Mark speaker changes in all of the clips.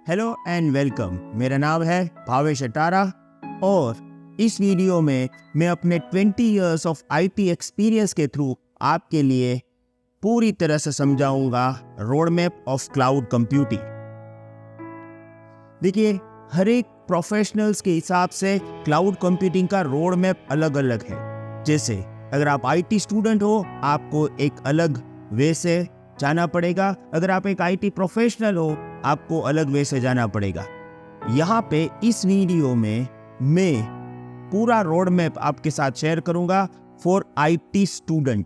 Speaker 1: Hello and welcome. मेरा नाम है भावेश अटारा और इस वीडियो में मैं अपने 20 इयर्स ऑफ आईटी एक्सपीरियंस के थ्रू आपके लिए पूरी तरह से समझाऊंगा road map of cloud computing. देखिए, हर एक प्रोफेशनल्स के हिसाब से क्लाउड कंप्यूटिंग का रोड मैप अलग अलग है। जैसे अगर आप आईटी स्टूडेंट हो, आपको एक अलग वे से जाना पड़ेगा। अगर आप एक आईटी प्रोफेशनल हो, आपको अलग वे से जाना पड़ेगा। यहाँ पे इस वीडियो में मैं पूरा रोड मैप आपके साथ शेयर करूंगा फॉर आईटी स्टूडेंट।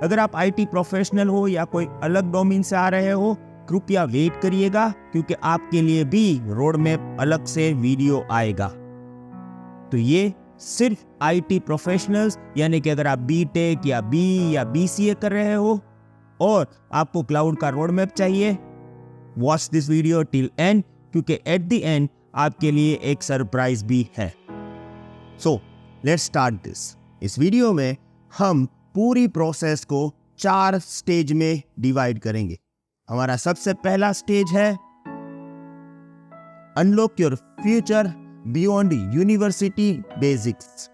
Speaker 1: अगर आप आईटी प्रोफेशनल हो या कोई अलग डोमेन से आ रहे हो, कृपया वेट करिएगा क्योंकि आपके लिए भी रोड मैप अलग से वीडियो आएगा। तो ये सिर्फ आईटी प्रोफेशनल्स, यानी कि अगर आप बीटेक या बी या बीसीए कर रहे हो और आपको क्लाउड का रोड मैप चाहिए, watch this video till and, क्योंकि एट द एंड आपके लिए एक सरप्राइज भी है। So let's start this. इस वीडियो में हम पूरी प्रोसेस को 4 स्टेज में डिवाइड करेंगे। हमारा सबसे पहला स्टेज है unlock your future beyond university basics.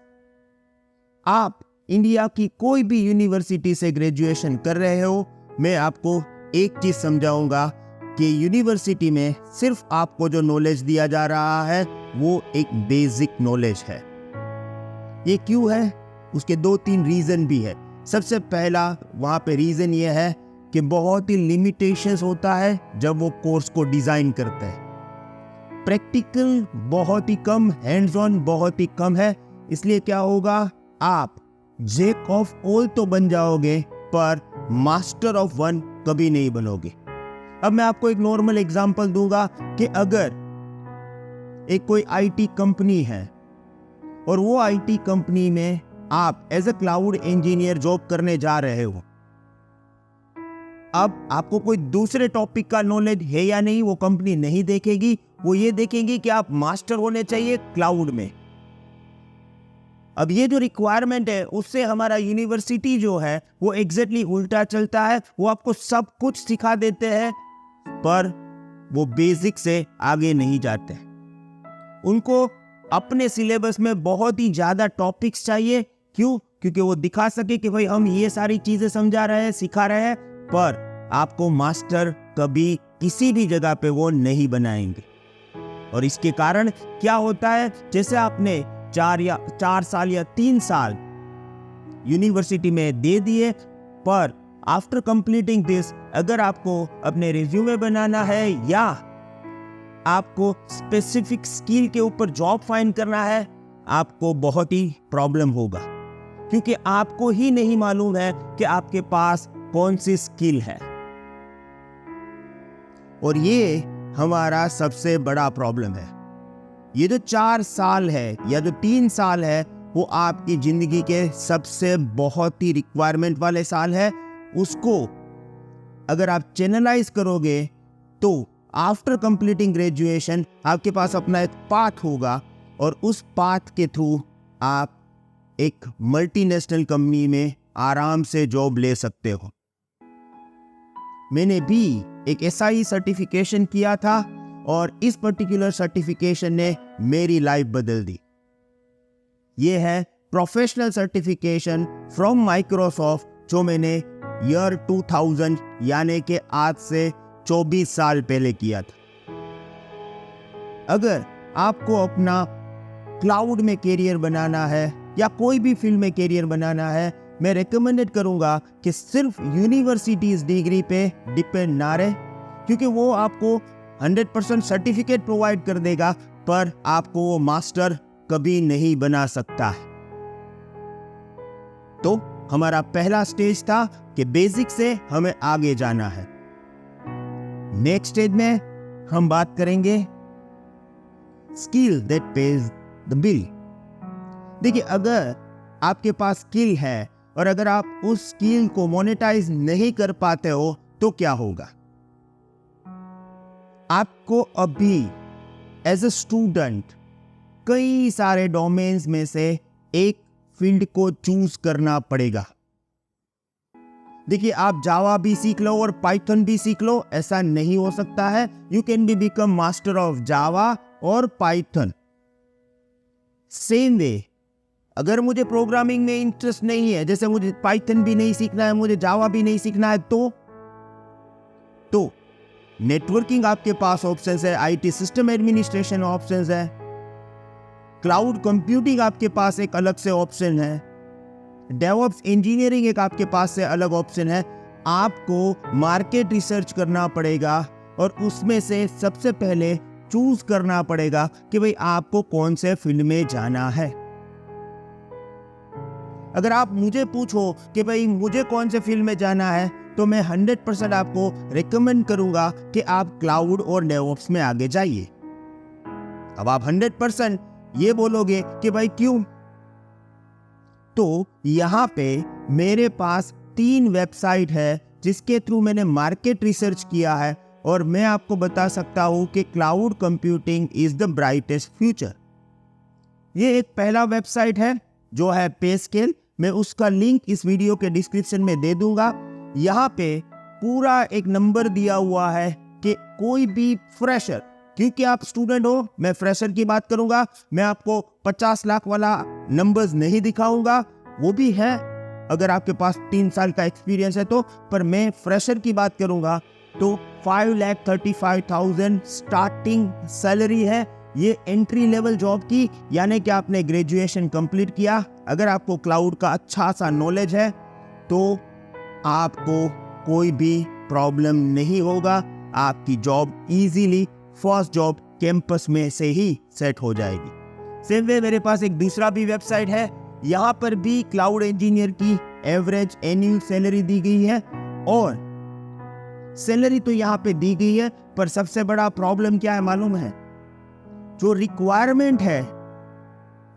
Speaker 1: आप इंडिया की कोई भी यूनिवर्सिटी से ग्रेजुएशन कर रहे हो, मैं आपको एक चीज समझाऊंगा कि यूनिवर्सिटी में सिर्फ आपको जो नॉलेज दिया जा रहा है वो एक बेसिक नॉलेज है। ये क्यों है? उसके 2-3 रीजन भी है। सबसे पहला वहां पे रीजन ये है कि बहुत ही लिमिटेशंस होता है जब वो कोर्स को डिजाइन करते हैं। प्रैक्टिकल बहुत ही कम, हैंड्स ऑन बहुत ही कम है। इसलिए क्या होगा, आप जैक ऑफ ऑल तो बन जाओगे पर मास्टर ऑफ वन कभी नहीं बनोगे। अब मैं आपको एक नॉर्मल एग्जांपल दूंगा कि अगर एक कोई आईटी कंपनी है और वो आईटी कंपनी में आप as a cloud engineer job करने जा रहे हो। अब आपको कोई दूसरे टॉपिक का नॉलेज है या नहीं वो कंपनी नहीं देखेगी, वो ये देखेंगी कि आप मास्टर होने चाहिए क्लाउड में। अब ये जो रिक्वायरमेंट है उससे हमारा यूनिवर्सिटी जो है वो एग्जैक्टली उल्टा चलता है। वो आपको सब कुछ सिखा देते हैं पर वो बेसिक से आगे नहीं जाते। उनको अपने सिलेबस में बहुत ही ज्यादा टॉपिक्स चाहिए। क्यों? क्योंकि वो दिखा सके कि भाई हम ये सारी चीजें समझा रहे हैं, सिखा रहे हैं, पर आपको मास्टर कभी किसी भी जगह पे वो नहीं बनाएंगे। और इसके कारण क्या होता है, जैसे आपने 4 साल या 3 साल यूनिवर्सिटी में दे दिए, पर आफ्टर कंप्लीटिंग दिस अगर आपको अपने रिज्यूमे बनाना है या आपको स्पेसिफिक स्किल के ऊपर जॉब फाइंड करना है, आपको बहुत ही प्रॉब्लम होगा क्योंकि आपको ही नहीं मालूम है कि आपके पास कौन सी स्किल है। और ये हमारा सबसे बड़ा प्रॉब्लम है। ये जो 4 साल है या जो 3 साल है वो आपकी जिंदगी के सबसे बहुत ही रिक्वायरमेंट वाले साल है। उसको अगर आप चैनलाइज करोगे तो आफ्टर कंप्लीटिंग ग्रेजुएशन आपके पास अपना एक पाथ होगा और उस पाथ के थ्रू आप एक मल्टीनेशनल कंपनी में आराम से जॉब ले सकते हो। मैंने भी एक एसआई सर्टिफिकेशन किया था और इस पर्टिकुलर सर्टिफिकेशन ने मेरी लाइफ बदल दी। ये है प्रोफेशनल सर्टिफिकेशन फ्रॉम माइक्रोसॉफ्ट जो मैंने ईयर 2000 यानी कि आज से 24 साल पहले किया था। अगर आपको अपना क्लाउड में कैरियर बनाना है या कोई भी फील्ड में कैरियर बनाना है, मैं रेकमेंडेड करूंगा कि सिर्फ यूनिवर्सिटीज डिग्री पे डिपेंड ना रहे, क्योंकि वो आपको 100% सर्टिफिकेट प्रोवाइड कर देगा पर आपको वो मास्टर कभी नहीं बना सकता है। तो हमारा पहला स्टेज था कि बेसिक से हमें आगे जाना है। नेक्स्ट स्टेज में हम बात करेंगे skill that page the bill. देखिए, अगर आपके पास स्किल है और अगर आप उस स्किल को मोनेटाइज नहीं कर पाते हो तो क्या होगा? आपको अभी एज अ स्टूडेंट कई सारे डोमेन्स में से एक फील्ड को चूज करना पड़ेगा। देखिए, आप जावा भी सीख लो और पाइथन भी सीख लो, ऐसा नहीं हो सकता है। You can be become master of Java और पाइथन। सेम वे, अगर मुझे प्रोग्रामिंग में इंटरेस्ट नहीं है, जैसे मुझे पाइथन भी नहीं सीखना है, मुझे जावा भी नहीं सीखना है, तो नेटवर्किंग आपके पास ऑप्शंस है, आईटी सिस्टम एडमिनिस्ट्रेशन ऑप्शंस है, क्लाउड कंप्यूटिंग आपके पास एक अलग से ऑप्शन है, डेवऑप्स इंजीनियरिंग एक आपके पास से अलग ऑप्शन है। आपको मार्केट रिसर्च करना पड़ेगा और उसमें से सबसे पहले चूज करना पड़ेगा कि भाई आपको कौन से फील्ड में जाना है। अगर आप मुझे पूछो कि भाई मुझे कौन से फील्ड में जाना है, तो मैं 100% आपको रिकमेंड करूंगा कि आप क्लाउड और डेवऑप्स में आगे जाइए। अब आप 100% ये बोलोगे कि भाई क्यों, तो यहां पे मेरे पास 3 वेबसाइट है जिसके थ्रू मैंने मार्केट रिसर्च किया है और मैं आपको बता सकता हूं कि cloud computing is the brightest future. ये एक पहला वेबसाइट है जो है पेस्केल। मैं उसका लिंक इस वीडियो के डिस्क्रिप्शन में दे दूंगा। यहाँ पे पूरा एक नंबर दिया हुआ है कि कोई भी फ्रेशर, क्योंकि आप स्टूडेंट हो, मैं फ्रेशर की बात करूंगा, मैं आपको 50 लाख वाला नंबर्स नहीं दिखाऊंगा, वो भी है अगर आपके पास 3 साल का एक्सपीरियंस है तो, पर मैं फ्रेशर की बात करूंगा तो 5,35,000 स्टार्टिंग सैलरी है। ये एंट्री लेवल जॉब की, यानी कि आपने ग्रेजुएशन कंप्लीट किया, अगर आपको क्लाउड का अच्छा सा नॉलेज है तो आपको कोई भी प्रॉब्लम नहीं होगा, आपकी job easily first job campus में से ही सेट हो जाएगी। सेम वे मेरे पास एक दूसरा भी वेबसाइट है, यहाँ पर भी क्लाउड इंजीनियर की एवरेज एनुअल सैलरी दी गई है और सैलरी तो यहाँ पे दी गई है, पर सबसे बड़ा प्रॉब्लम क्या है मालूम है? जो रिक्वायरमेंट है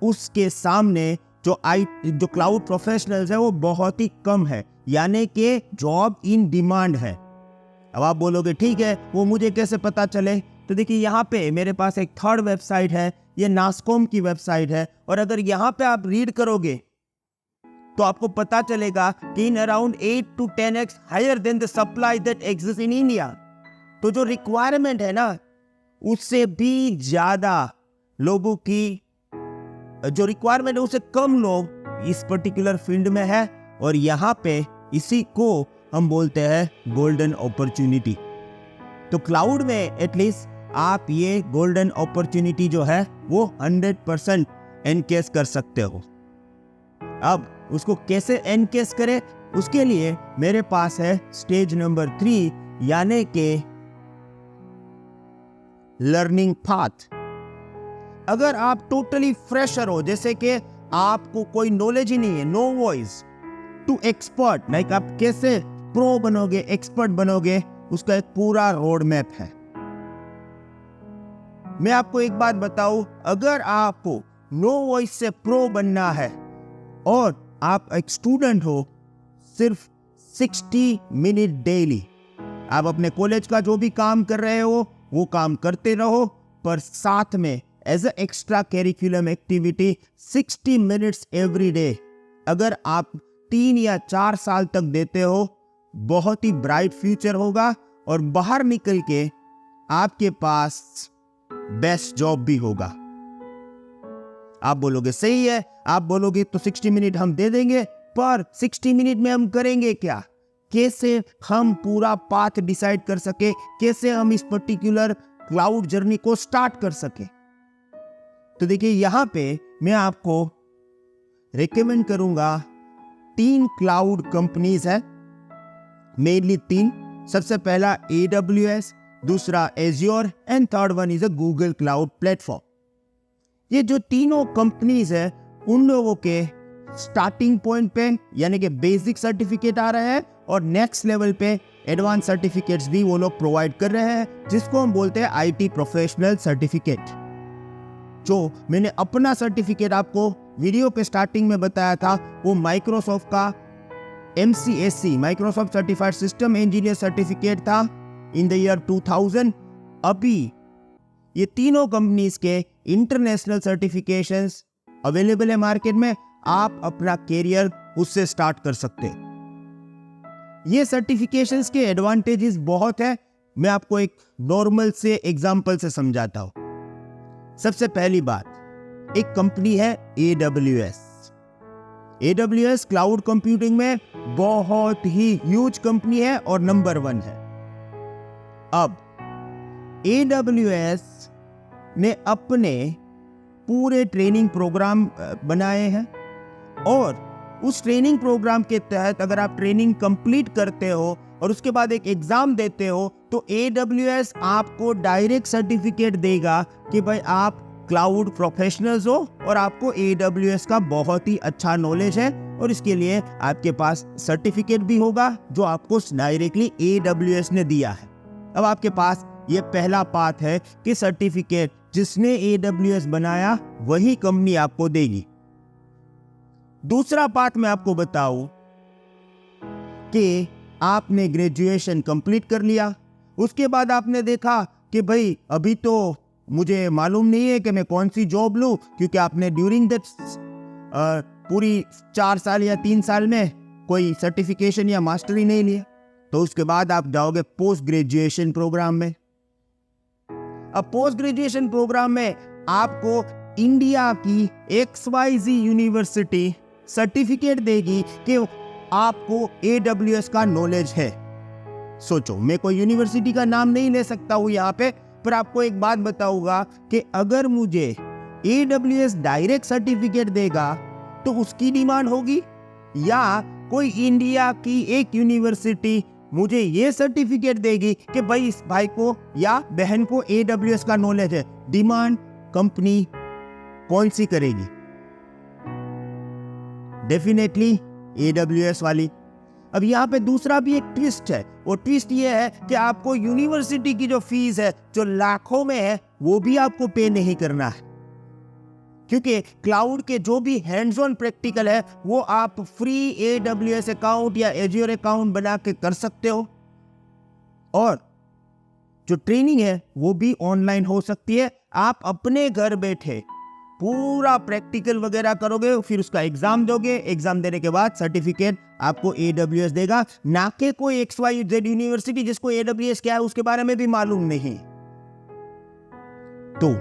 Speaker 1: उसके सामने जो क्लाउड प्रोफेशनल्स है वो बहुत ही कम है, यानी कि जॉब इन डिमांड है। अब आप बोलोगे ठीक है, वो मुझे कैसे पता चले? तो देखिए, यहाँ पे मेरे पास एक थर्ड वेबसाइट है, ये नास्कॉम की वेबसाइट है, और अगर यहाँ पे आप रीड करोगे तो आपको पता चलेगा कि in around 8 to 10x higher than the supply that exist in India. तो जो रिक्वायरमेंट है ना, उससे भी ज्यादा लोगों की जो रिक्वायरमेंट है उससे कम लोग इस पर्टिकुलर फील्ड में है, और यहाँ पे इसी को हम बोलते हैं गोल्डन अपॉर्चुनिटी। तो क्लाउड में एटलीस्ट आप ये गोल्डन अपॉर्चुनिटी जो है वो 100% एनकेस कर सकते हो। अब उसको कैसे एनकेस करें, उसके लिए मेरे पास है स्टेज नंबर 3, यानी कि लर्निंग पाथ। अगर आप टोटली फ्रेशर हो, जैसे कि आपको कोई नॉलेज ही नहीं है, no voice to expert, like आप कैसे प्रो बनोगे, एक्सपर्ट बनोगे, उसका एक पूरा रोड मैप है। मैं आपको एक बात बताऊं, अगर आपको नो वॉइस से प्रो बनना है और आप एक स्टूडेंट हो, सिर्फ 60 मिनट डेली, आप अपने कॉलेज का जो भी काम कर रहे हो वो काम करते रहो, पर साथ में as a extra curriculum activity 60 minutes every day अगर आप 3 या 4 साल तक देते हो, बहुत ही ब्राइट फ्यूचर होगा और बाहर निकल के आपके पास बेस्ट जॉब भी होगा। आप बोलोगे सही है, आप बोलोगे तो 60 मिनट हम दे देंगे, पर 60 मिनट में हम करेंगे क्या? कैसे हम पूरा पाथ डिसाइड कर सके, कैसे हम इस पर्टिकुलर क्लाउड जर्नी को स्टार्ट कर सके? तो देखिए, यहां पे मैं आपको रिकमेंड करूंगा 3 क्लाउड कंपनीज है, मेनली 3। सबसे पहला AWS, दूसरा Azure and third one is a Google cloud platform. ये जो तीनों कंपनीज है, उन लोगों के स्टार्टिंग पॉइंट पे यानी कि बेसिक सर्टिफिकेट आ रहे हैं और नेक्स्ट लेवल पे एडवांस सर्टिफिकेट्स भी वो लोग प्रोवाइड कर रहे हैं, जिसको हम बोलते हैं IT प्रोफेशनल सर्टिफिकेट। जो मैंने अपना सर्टिफिकेट आपको वीडियो के स्टार्टिंग में बताया था, वो माइक्रोसॉफ्ट का MCSC, Microsoft certified system engineer certificate था इन द ईयर 2000। अभी ये तीनों कंपनीज के इंटरनेशनल सर्टिफिकेशंस अवेलेबल है मार्केट में, आप अपना कैरियर उससे स्टार्ट कर सकते हैं। ये सर्टिफिकेशंस के एडवांटेजेस बहुत है। मैं आपको एक नॉर्मल से एग्जांपल से समझाता हूं। सबसे पहली बात, एक कंपनी है AWS। AWS क्लाउड कंप्यूटिंग में बहुत ही ह्यूज कंपनी है और नंबर 1 है। अब AWS ने अपने पूरे ट्रेनिंग प्रोग्राम बनाए हैं और उस ट्रेनिंग प्रोग्राम के तहत अगर आप ट्रेनिंग कंप्लीट करते हो और उसके बाद एक एग्जाम देते हो तो AWS आपको डायरेक्ट सर्टिफिकेट देगा कि भाई आप क्लाउड प्रोफेशनल्स हो और आपको AWS का बहुत ही अच्छा नॉलेज है और इसके लिए आपके पास सर्टिफिकेट भी होगा जो आपको डायरेक्टली AWS ने दिया है। अब आपके पास ये पहला पाथ है कि सर्टिफिकेट जिसने AWS बनाया वही कंपनी आपको देगी। दूसरा पार्ट मैं आपको बताऊं कि आपने ग्रेजुएशन कंप्लीट कर लिया, उसके बाद आपने देखा कि भाई अभी तो मुझे मालूम नहीं है कि मैं कौन सी जॉब लूं, क्योंकि आपने ड्यूरिंग दैट पूरी 4 साल या 3 साल में कोई सर्टिफिकेशन या मास्टरी नहीं लिया। तो उसके बाद आप जाओगे पोस्ट ग्रेजुएशन प्रोग्राम में। अब पोस्ट ग्रेजुएशन प्रोग्राम में आपको इंडिया की XYZ यूनिवर्सिटी सर्टिफिकेट देगी कि आपको AWS का नॉलेज है। सोचो, मैं कोई यूनिवर्सिटी का नाम नहीं ले सकता हूं यहाँ पे, पर आपको एक बात बताऊंगा कि अगर मुझे AWS डायरेक्ट सर्टिफिकेट देगा तो उसकी डिमांड होगी, या कोई इंडिया की एक यूनिवर्सिटी मुझे ये सर्टिफिकेट देगी कि भाई इस भाई को या बहन को AWS का नॉलेज है। डिमांड कंपनी कौन सी करेगी? डेफिनेटली AWS वाली। अब यहाँ पे दूसरा भी एक ट्विस्ट है, वो ट्विस्ट ये है कि आपको यूनिवर्सिटी की जो फीस है जो लाखों में है वो भी आपको पे नहीं करना है, क्योंकि क्लाउड के जो भी हैंड्स ऑन प्रैक्टिकल है वो आप फ्री AWS अकाउंट या Azure अकाउंट बना के कर सकते हो, और जो ट्रेनिंग है वो भी ऑनलाइन हो सकती है। आप अपने घर बैठे पूरा प्रैक्टिकल वगैरह करोगे, फिर उसका एग्जाम दोगे, एग्जाम देने के बाद सर्टिफिकेट आपको AWS देगा, ना कि कोई XYZ यूनिवर्सिटी जिसको AWS क्या है उसके बारे में भी मालूम नहीं। तो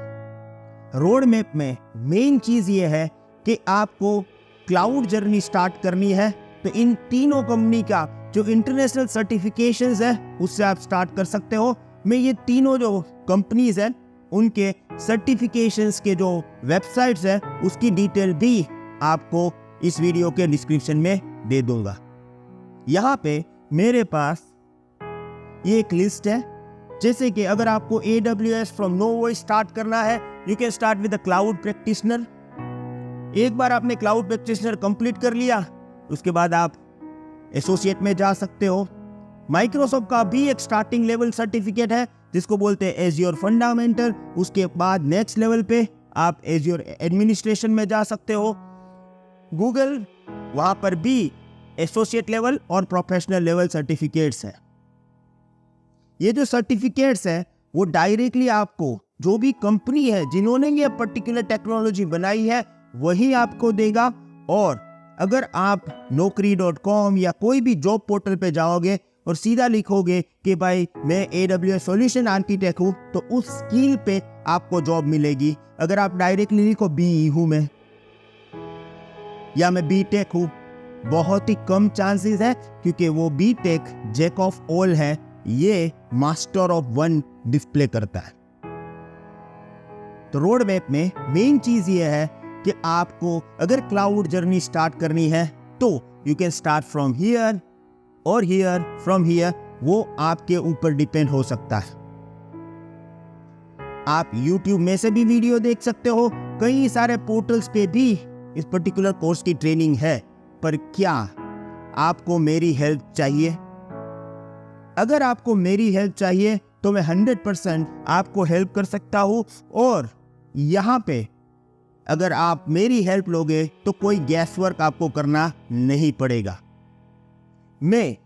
Speaker 1: रोड मैप में मेन चीज ये है कि आपको क्लाउड जर्नी स्टार्ट करनी है तो इन तीनों कंपनी का जो इंटरनेशनल सर्टिफिकेशंस है उससे आप स्टार्ट कर सकते हो। मैं ये तीनों जो कंपनीज हैं उनके सर्टिफिकेशंस के जो वेबसाइट्स है उसकी डिटेल भी आपको इस वीडियो के डिस्क्रिप्शन में दे दूंगा। यहाँ पे मेरे पास ये एक लिस्ट है, जैसे कि अगर आपको AWS फ्रॉम नोवेयर स्टार्ट करना है, you can start with the cloud practitioner. एक बार आपने क्लाउड प्रैक्टिशनर कंप्लीट कर लिया उसके बाद आप एसोसिएट में जा सकते हो। माइक्रोसॉफ्ट का भी एक स्टार्टिंग लेवल सर्टिफिकेट है जिसको बोलते हैं एज्योर फंडामेंटल। उसके बाद नेक्स्ट लेवल पे आप एज्योर एडमिनिस्ट्रेशन में जा सकते हो। गूगल, वहां पर भी एसोसिएट लेवल और प्रोफेशनल लेवल सर्टिफिकेट्स हैं। ये जो सर्टिफिकेट्स है वो डायरेक्टली आपको जो भी कंपनी है जिन्होंने ये पर्टिकुलर टेक्नोलॉजी बनाई है वही आपको देगा। और अगर आप naukri.com या कोई भी जॉब पोर्टल पे जाओगे और सीधा लिखोगे कि भाई मैं AWS सॉल्यूशन आर्किटेक्ट हूं तो उस स्किल पे आपको जॉब मिलेगी। अगर आप डायरेक्टली लिखो BE हूं मैं या मैं BTech हूं, बहुत ही कम चांसेस है, क्योंकि वो BTech जैक ऑफ ऑल है, ये मास्टर ऑफ वन डिस्प्ले करता है। तो रोड मैप में मेन चीज ये है कि आपको अगर क्लाउड जर्नी स्टार्ट करनी है तो you can start from here और हियर, फ्रॉम हियर, वो आपके ऊपर डिपेंड हो सकता है। आप YouTube में से भी वीडियो देख सकते हो, कई सारे पोर्टल्स पे भी इस पर्टिकुलर कोर्स की ट्रेनिंग है। पर क्या आपको मेरी हेल्प चाहिए? अगर आपको मेरी हेल्प चाहिए तो मैं 100% आपको हेल्प कर सकता हूं, और यहाँ पे अगर आप मेरी हेल्प लोगे तो कोई गैस वर्क आपको करना नहीं पड़ेगा। मैं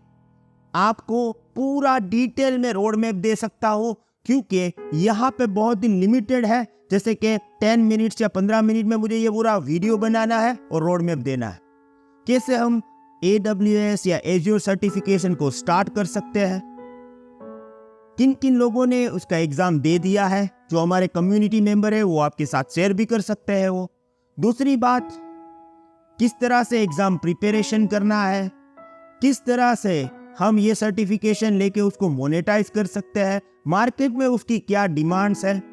Speaker 1: आपको पूरा डिटेल में रोड मैप दे सकता हूं, क्योंकि यहाँ पे बहुत ही लिमिटेड है। जैसे कि 10 मिनट्स या 15 मिनट में मुझे ये पूरा वीडियो बनाना है और रोड मैप देना है। कैसे हम AWS या Azure सर्टिफिकेशन को स्टार्ट कर सकते हैं। किन किन लोगों ने उसका एग्जाम दे दिया है, जो हमारे कम्युनिटी मेंबर है, वो आपके साथ शेयर भी कर सकते हैं। वो दूसरी बात, किस तरह से एग्जाम प्रिपरेशन करना है, किस तरह से हम ये सर्टिफिकेशन लेके उसको मोनेटाइज कर सकते हैं, मार्केट में उसकी क्या डिमांड्स है,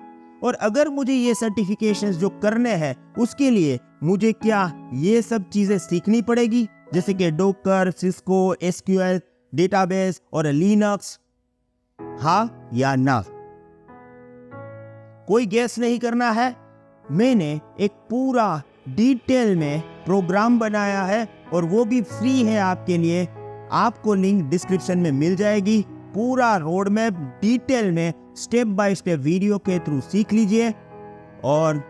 Speaker 1: और अगर मुझे ये सर्टिफिकेशंस जो करने हैं उसके लिए मुझे क्या ये सब चीजें सीखनी पड़ेगी, जैसे कि डोकर, सिस्को, SQL, डेटाबेस और लिनक्स, हाँ या ना। कोई गैस नहीं करना है। मैंने एक पूरा डिटेल में प्रोग्राम बनाया है और वो भी फ्री है आपके लिए। आपको लिंक डिस्क्रिप्शन में मिल जाएगी। पूरा रोड मैप डिटेल में स्टेप बाय स्टेप वीडियो के थ्रू सीख लीजिए और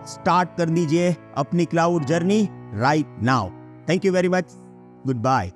Speaker 1: स्टार्ट कर दीजिए अपनी cloud journey right now. Thank you very much. Good bye.